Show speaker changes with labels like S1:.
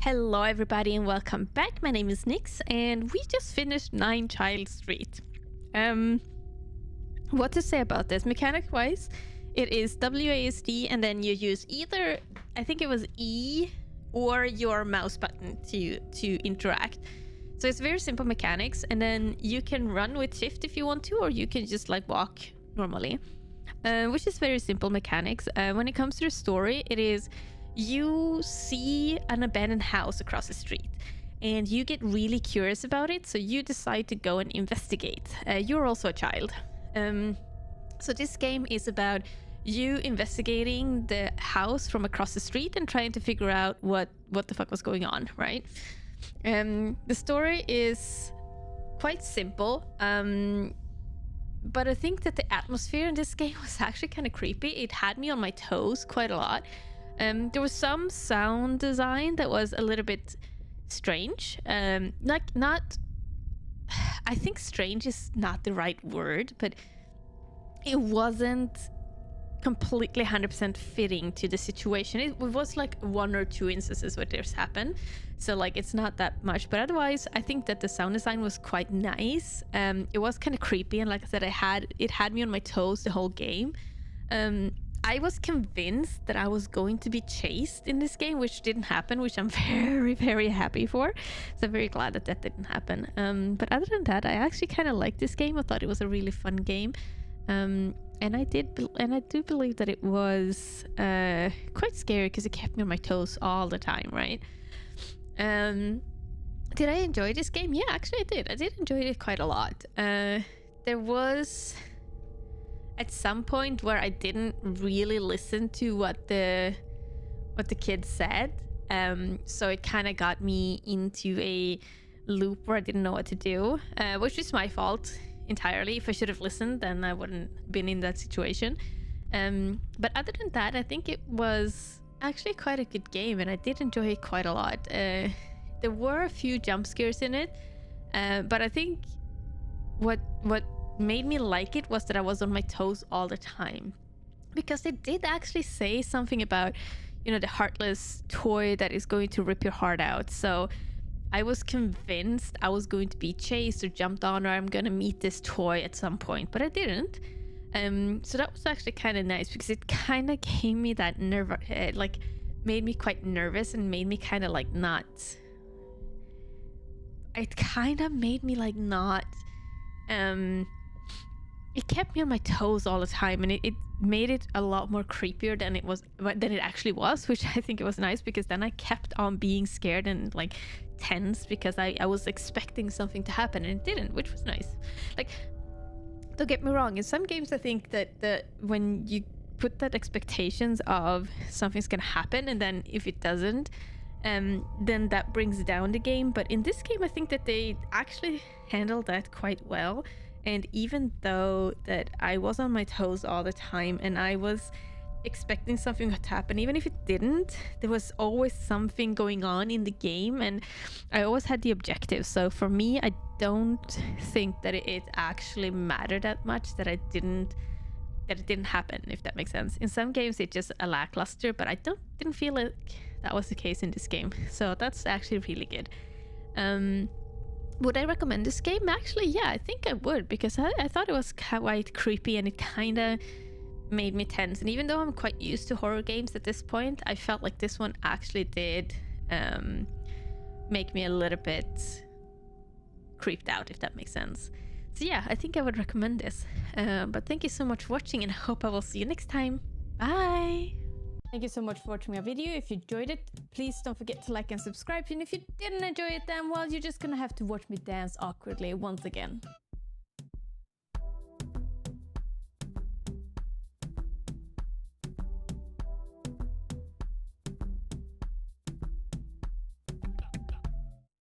S1: Hello everybody and welcome back. My name is Nix and we just finished Nine Child Street. What to say about this? Mechanic wise, it is WASD and then you use either, I think it was E or your mouse button to interact. So it's very simple mechanics, and then you can run with shift if you want to, or you can just like walk normally, which is very simple mechanics. When it comes to the story, it is you see an abandoned house across the street and you get really curious about it, so you decide to go and investigate. You're also a child. So this game is about you investigating the house from across the street and trying to figure out what the fuck was going on, right? The story is quite simple, but I think that the atmosphere in this game was actually kind of creepy. It had me on my toes quite a lot. There was some sound design that was a little bit strange. I think strange is not the right word, but it wasn't completely 100% fitting to the situation. It was like one or two instances where this happened, so like it's not that much, but otherwise I think that the sound design was quite nice. It was kind of creepy, and like I said, it had me on my toes the whole game. I was convinced that I was going to be chased in this game, which didn't happen, which I'm very, very happy for. So I'm very glad that didn't happen. But other than that, I actually kind of liked this game. I thought it was a really fun game. And I do believe that it was quite scary because it kept me on my toes all the time, right? Did I enjoy this game? Yeah, actually I did. I did enjoy it quite a lot. There was at some point where I didn't really listen to what the kids said, so it kind of got me into a loop where I didn't know what to do, which is my fault entirely. If I should have listened, then I wouldn't been in that situation. But other than that, I think it was actually quite a good game, and I did enjoy it quite a lot. There were a few jump scares in it, but I think what made me like it was that I was on my toes all the time, because they did actually say something about, you know, the heartless toy that is going to rip your heart out. So I was convinced I was going to be chased or jumped on, or I'm gonna meet this toy at some point, but I didn't. So that was actually kind of nice, because it kind of gave me that like made me quite nervous and made me kind of like not. It kind of made me like not. It kept me on my toes all the time, and it made it a lot more creepier than it actually was, which I think it was nice, because then I kept on being scared and like tense, because I was expecting something to happen and it didn't, which was nice. Like, don't get me wrong, in some games I think that when you put that expectations of something's gonna happen, and then if it doesn't, then that brings down the game. But in this game I think that they actually handled that quite well. And even though that I was on my toes all the time and I was expecting something to happen, even if it didn't, there was always something going on in the game, and I always had the objective. So for me, I don't think that it actually mattered that much that it didn't happen, if that makes sense. In some games it's just a lackluster, but I didn't feel like that was the case in this game, so that's actually really good. Would I recommend this game? Actually, yeah, I think I would, because I thought it was quite creepy and it kind of made me tense. And even though I'm quite used to horror games at this point, I felt like this one actually did make me a little bit creeped out, if that makes sense. So yeah, I think I would recommend this. But thank you so much for watching, and I hope I will see you next time. Bye! Thank you so much for watching my video. If you enjoyed it, please don't forget to like and subscribe. And if you didn't enjoy it, then well, you're just gonna have to watch me dance awkwardly once again.